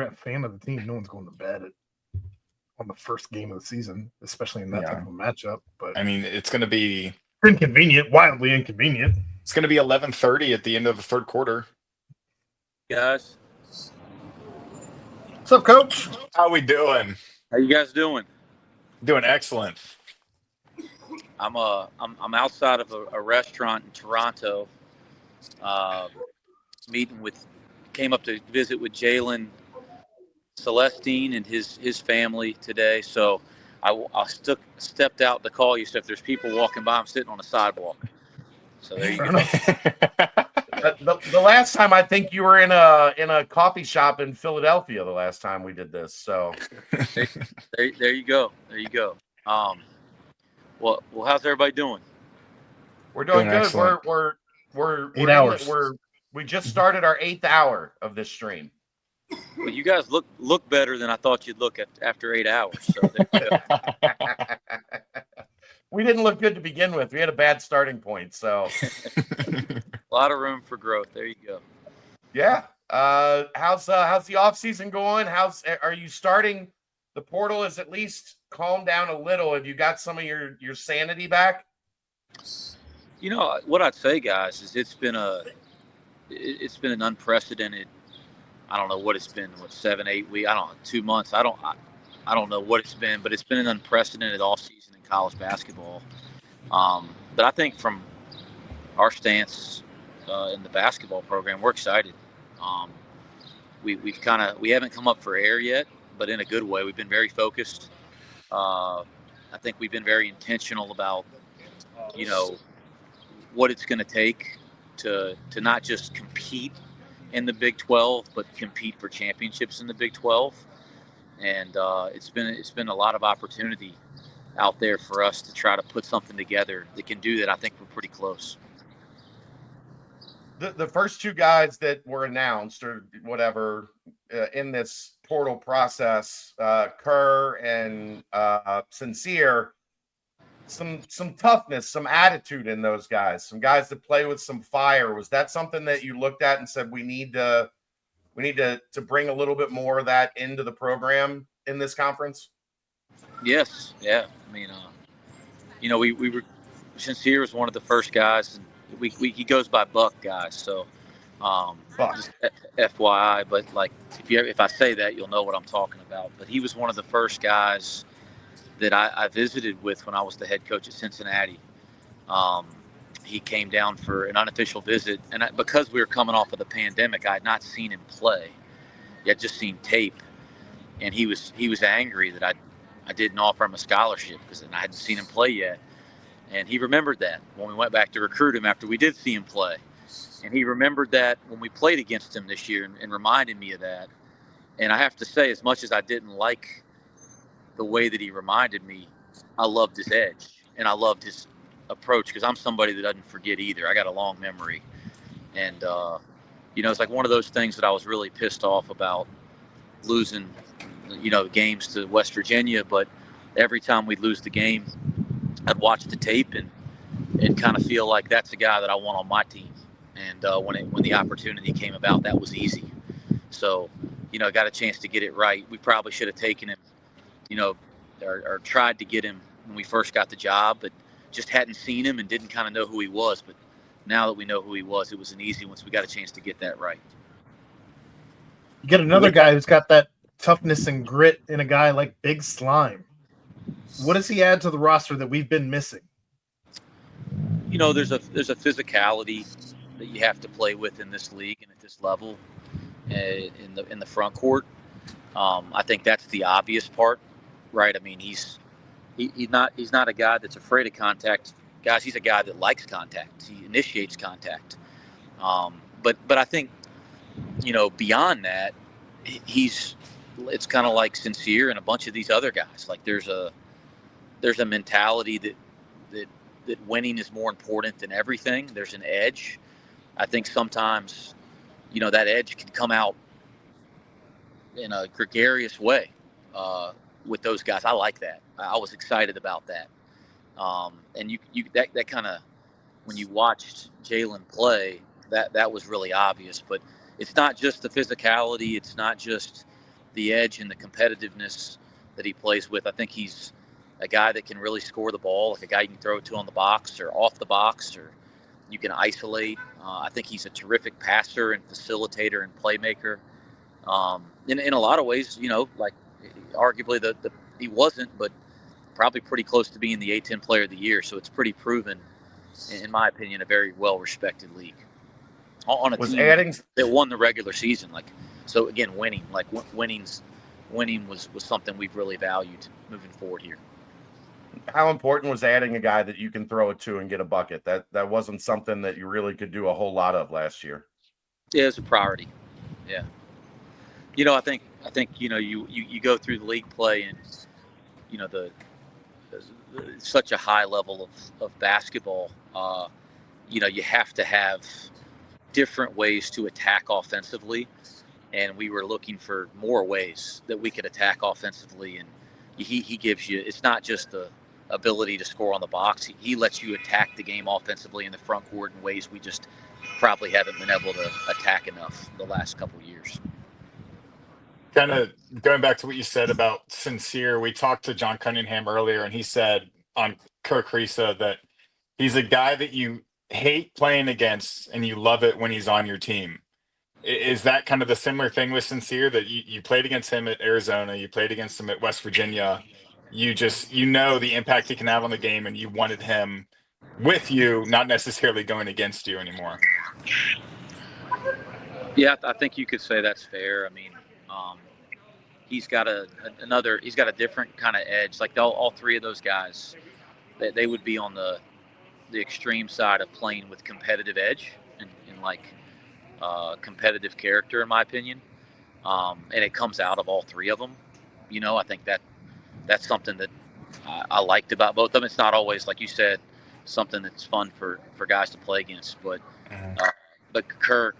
a fan of the team, no one's going to bed on the first game of the season, especially in that type of a matchup. But I mean, it's going to be inconvenient, wildly inconvenient. It's going to be 11:30 at the end of the third quarter. Guys, what's up, Coach? How we doing? How you guys doing? Doing excellent. I'm outside of a restaurant in Toronto. Came up to visit with Jalen Celestine and his family today. So I stepped out to call you. So if there's people walking by, I'm sitting on the sidewalk. So there you go. The last time I think you were in a coffee shop in Philadelphia. The last time we did this, so there you go. There you go. Well, how's everybody doing? We're doing good. Excellent. We're 8 hours. We just started our 8th hour of this stream. Well, you guys look better than I thought you'd look after 8 hours. So there you go. We didn't look good to begin with. We had a bad starting point, so a lot of room for growth. There you go. Yeah. How's the off season going? Are you starting? The portal is at least calmed down a little. Have you got some of your sanity back? You know what I'd say, guys, is it's been an unprecedented. I don't know what it's been. 7, 8 weeks? I don't know. 2 months. I don't know what it's been, but it's been an unprecedented off season in college basketball. But I think from our stance in the basketball program, we're excited. We haven't come up for air yet, but in a good way. We've been very focused. I think we've been very intentional about, what it's going to take to not just compete in the Big 12, but compete for championships in the Big 12. And it's been a lot of opportunity out there for us to try to put something together that can do that. I think we're pretty close. The first two guys that were announced or whatever in this portal process, Kerr and Sincere, some toughness, some attitude in those guys, some guys that play with some fire. Was that something that you looked at and said we need to bring a little bit more of that into the program in this conference? Yes, yeah. I mean, we were Sincere was one of the first guys. He goes by Buck, guys. So, just FYI. But like, if I say that, you'll know what I'm talking about. But he was one of the first guys that I visited with when I was the head coach at Cincinnati. He came down for an unofficial visit, and because we were coming off of the pandemic, I had not seen him play. I had just seen tape, and he was angry that I didn't offer him a scholarship because I hadn't seen him play yet. And he remembered that when we went back to recruit him after we did see him play. And he remembered that when we played against him this year and reminded me of that. And I have to say, as much as I didn't like the way that he reminded me, I loved his edge and I loved his approach because I'm somebody that doesn't forget either. I got a long memory. And, it's like one of those things that I was really pissed off about losing, games to West Virginia. But every time we'd lose the game, I'd watch the tape and kind of feel like that's the guy that I want on my team. And when the opportunity came about, that was easy. So, I got a chance to get it right. We probably should have taken him, or tried to get him when we first got the job, but just hadn't seen him and didn't kind of know who he was. But now that we know who he was, it was an easy once we got a chance to get that right. You get another guy who's got that toughness and grit in a guy like Big Slime. What does he add to the roster that we've been missing? There's a physicality that you have to play with in this league and at this level in the front court. I think that's the obvious part, right? I mean, he's not a guy that's afraid of contact. Guys, he's a guy that likes contact. He initiates contact. But I think, beyond that, it's kind of like Sincere and a bunch of these other guys. Like there's a mentality that winning is more important than everything. There's an edge. I think sometimes, that edge can come out in a gregarious way with those guys. I like that. I was excited about that. And that kind of, when you watched Jalen play, that was really obvious. But it's not just the physicality. It's not just the edge and the competitiveness that he plays with. I think he's a guy that can really score the ball, like a guy you can throw it to on the box or off the box, or you can isolate. I think he's a terrific passer and facilitator and playmaker. In a lot of ways, like arguably he wasn't, but probably pretty close to being the A-10 player of the year. So it's pretty proven, in my opinion, a very well-respected league on a team that won the regular season. So again, winning was something we've really valued moving forward here. How important was adding a guy that you can throw it to and get a bucket? That wasn't something that you really could do a whole lot of last year. Yeah, it's a priority. Yeah. I think you go through the league play and the such a high level of basketball. You have to have different ways to attack offensively, and we were looking for more ways that we could attack offensively. And he gives you, it's not just the ability to score on the box. He lets you attack the game offensively in the front court in ways we just probably haven't been able to attack enough the last couple of years. Kind of going back to what you said about Sincere, we talked to John Cunningham earlier, and he said on Kirk Risa that he's a guy that you hate playing against and you love it when he's on your team. Is that kind of the similar thing with Sincere, that you played against him at Arizona, you played against him at West Virginia, you the impact he can have on the game, and you wanted him with you, not necessarily going against you anymore? Yeah, I think you could say that's fair. I mean, he's got a different kind of edge. Like all three of those guys, they would be on the extreme side of playing with competitive edge and competitive character, in my opinion. And it comes out of all three of them. I think that's something that I liked about both of them. It's not always, like you said, something that's fun for guys to play against, but Kerr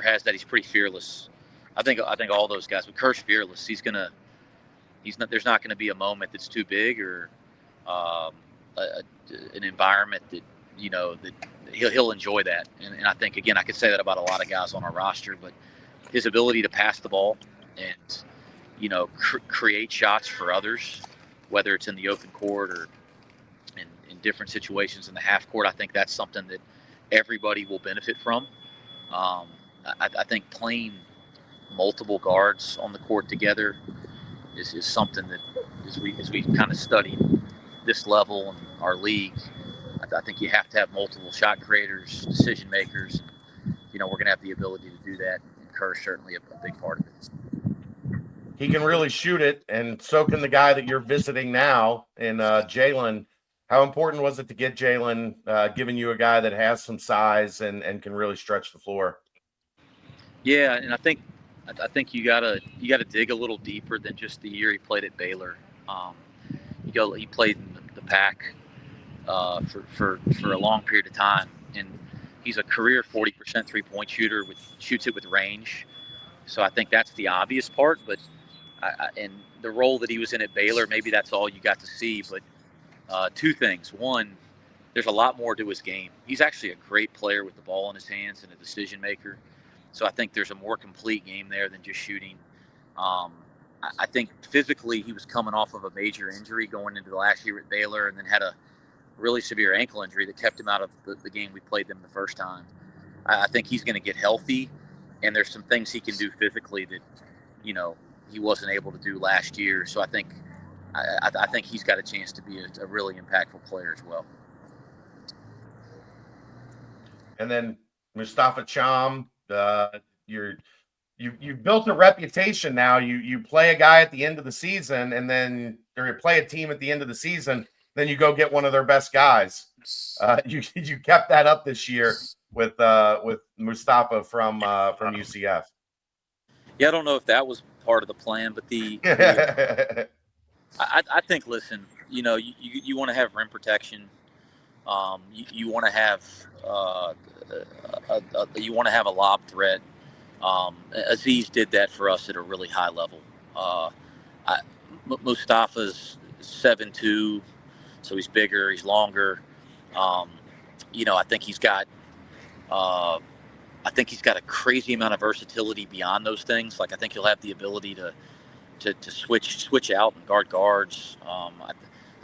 has that. He's pretty fearless. I think all those guys, but Kerr's fearless. There's not going to be a moment that's too big or an environment that that he'll enjoy that. And I think, again, I could say that about a lot of guys on our roster, but his ability to pass the ball and create shots for others, whether it's in the open court or in different situations in the half court, I think that's something that everybody will benefit from. I think playing multiple guards on the court together is something that, as we kind of study this level in our league, I think you have to have multiple shot creators, decision makers. We're going to have the ability to do that, and Kerr's certainly a big part of it. He can really shoot it, and so can the guy that you're visiting now in Jalen. How important was it to get Jalen, giving you a guy that has some size and can really stretch the floor? Yeah, and I think you gotta dig a little deeper than just the year he played at Baylor. He played in the Pac for a long period of time, and he's a career 40% 3-point shooter, shoots it with range. So I think that's the obvious part, but and the role that he was in at Baylor, maybe that's all you got to see. But two things: one, there's a lot more to his game. He's actually a great player with the ball in his hands and a decision maker. So I think there's a more complete game there than just shooting. I think physically he was coming off of a major injury going into the last year at Baylor, and then had a really severe ankle injury that kept him out of the game we played them the first time. I think he's going to get healthy, and there's some things he can do physically that he wasn't able to do last year. So I think he's got a chance to be a really impactful player as well. And then Mustafa Cham, you've built a reputation now. You play a guy at the end of the season, or you play a team at the end of the season, then you go get one of their best guys. You kept that up this year with Mustafa from UCF. Yeah, I don't know if that was part of the plan, but I think, listen, you want to have rim protection. You want to have a lob threat. Aziz did that for us at a really high level. Mustafa's 7'2", so he's bigger, he's longer. I think he's got a crazy amount of versatility beyond those things. Like, I think he'll have the ability to to switch out and guard guards. I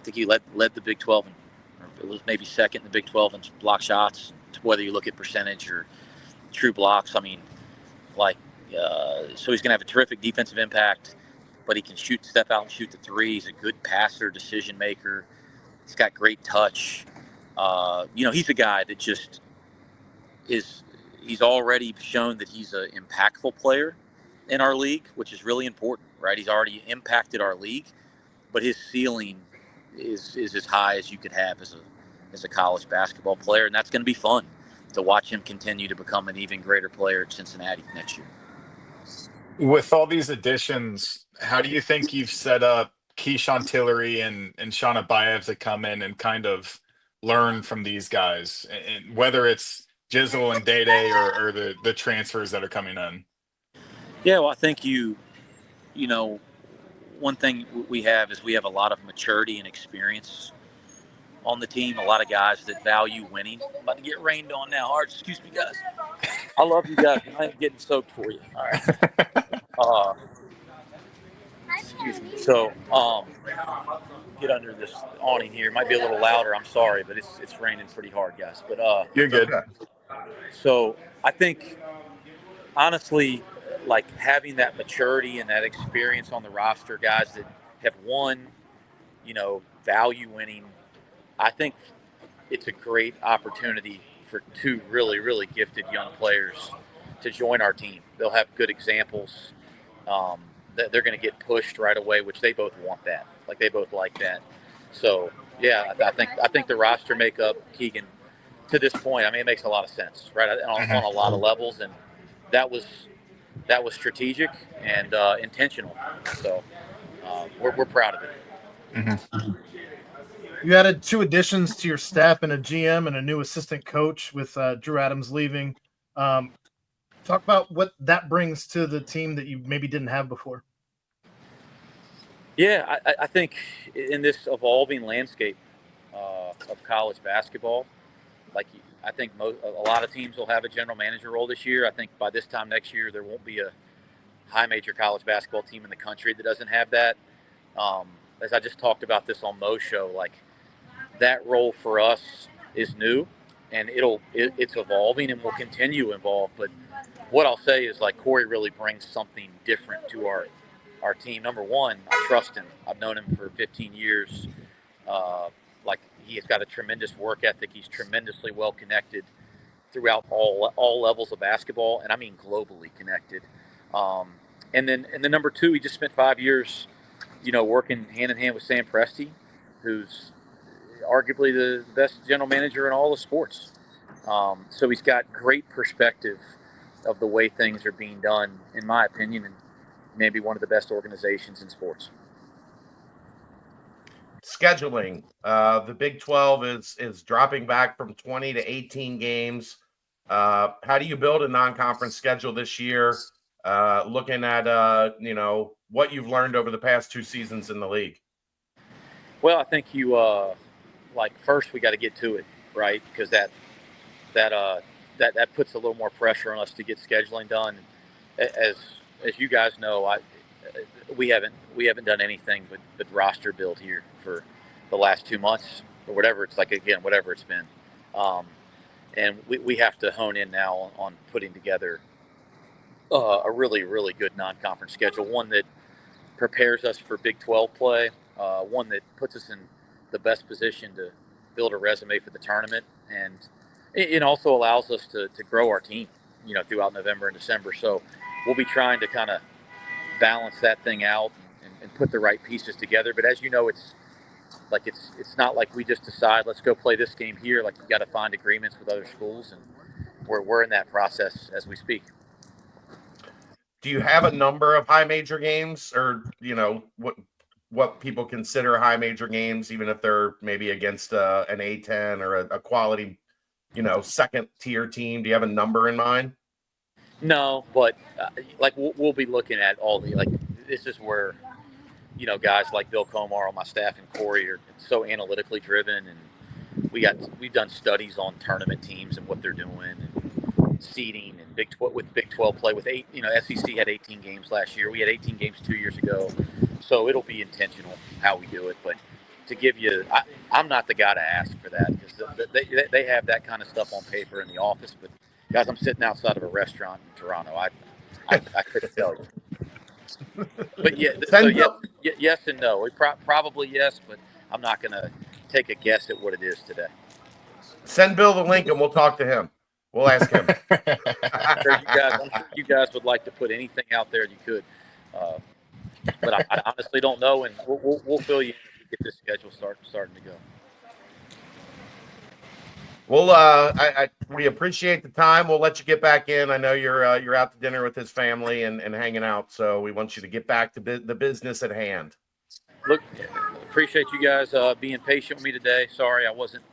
think he led the Big 12, or it was maybe second in the Big 12 in block shots, whether you look at percentage or true blocks. I mean, like, so he's going to have a terrific defensive impact, but he can step out and shoot the three. He's a good passer, decision maker. He's got great touch. He's a guy that just he's already shown that he's an impactful player in our league, which is really important, right? He's already impacted our league, but his ceiling is as high as you could have as a college basketball player, and that's going to be fun to watch him continue to become an even greater player at Cincinnati next year. With all these additions, how do you think you've set up Keyshawn Tillery and Sean Abayev to come in and kind of learn from these guys, and whether it's Jizzle and Day Day or the transfers that are coming in? Yeah, well, I think one thing we have is we have a lot of maturity and experience on the team. A lot of guys that value winning. I'm about to get rained on now. All right, excuse me, guys. I love you guys. I ain't getting soaked for you. All right. Excuse me. So, get under this awning here. It might be a little louder. I'm sorry, but it's raining pretty hard, guys. But You're good. Okay. So I think, honestly, like having that maturity and that experience on the roster, guys that have won, value winning, I think it's a great opportunity for two really, really gifted young players to join our team. They'll have good examples. That they're going to get pushed right away, which they both want that. Like they both like that. So yeah, I think the roster makeup, Keegan, to this point, I mean, it makes a lot of sense, right? On a lot of levels, and that was strategic and intentional. So we're proud of it. Mm-hmm. You added 2 additions to your staff and a GM and a new assistant coach with Drew Adams leaving. Talk about what that brings to the team that you maybe didn't have before. Yeah, I think in this evolving landscape of college basketball, I think a lot of teams will have a general manager role this year. I think by this time next year, there won't be a high major college basketball team in the country that doesn't have that. As I just talked about this on Mo's show, like that role for us is new, and it's evolving and will continue to evolve. But what I'll say is, like, Corey really brings something different to our team. Number one, I trust him. I've known him for 15 years. He has got a tremendous work ethic. He's tremendously well connected throughout all levels of basketball, and I mean globally connected. And then number two, he just spent 5 years, working hand in hand with Sam Presti, who's arguably the best general manager in all of sports. So he's got great perspective of the way things are being done, in my opinion, and maybe one of the best organizations in sports. Scheduling. The Big 12 is dropping back from 20 to 18 games. How do you build a non-conference schedule this year? Looking at what you've learned over the past 2 seasons in the league. Well, I think you first we got to get to it, right? Because that puts a little more pressure on us to get scheduling done. As you guys know, we haven't done anything but roster build here for the last 2 months or whatever it's been, and we have to hone in now on putting together a really, really good non-conference schedule, one that prepares us for Big 12 play, one that puts us in the best position to build a resume for the tournament, and it also allows us to grow our team, throughout November and December. So we'll be trying to kind of balance that thing out and put the right pieces together. But as you know, it's not like we just decide, let's go play this game here. Like, you got to find agreements with other schools, and we're in that process as we speak. Do you have a number of high major games, or what people consider high major games, even if they're maybe against an A10 or a quality, second tier team? Do you have a number in mind? No, but we'll be looking at all this is where, guys like Bill Comar on my staff and Corey are so analytically driven, and we've done studies on tournament teams and what they're doing. And seeding and Big 12 play with SEC had 18 games last year. We had 18 games 2 years ago. So it'll be intentional how we do it. But to give you, I'm not the guy to ask for that because they have that kind of stuff on paper in the office. But guys, I'm sitting outside of a restaurant in Toronto. I couldn't tell you. But yeah, so yes and no. We probably yes, but I'm not going to take a guess at what it is today. Send Bill the link and we'll talk to him. We'll ask him. I'm sure you guys would like to put anything out there you could. But I honestly don't know, and we'll fill you in if we get this schedule starting to go. Well, we appreciate the time. We'll let you get back in. I know you're out to dinner with his family and hanging out, so we want you to get back to the business at hand. Look, appreciate you guys being patient with me today. Sorry I wasn't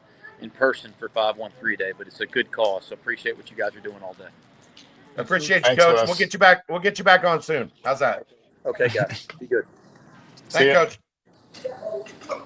in person for 513 today, but it's a good cause, so appreciate what you guys are doing all day. Appreciate you, Thanks, Coach. Wes. We'll get you back on soon. How's that? Okay, guys. Be good. Thanks, Coach.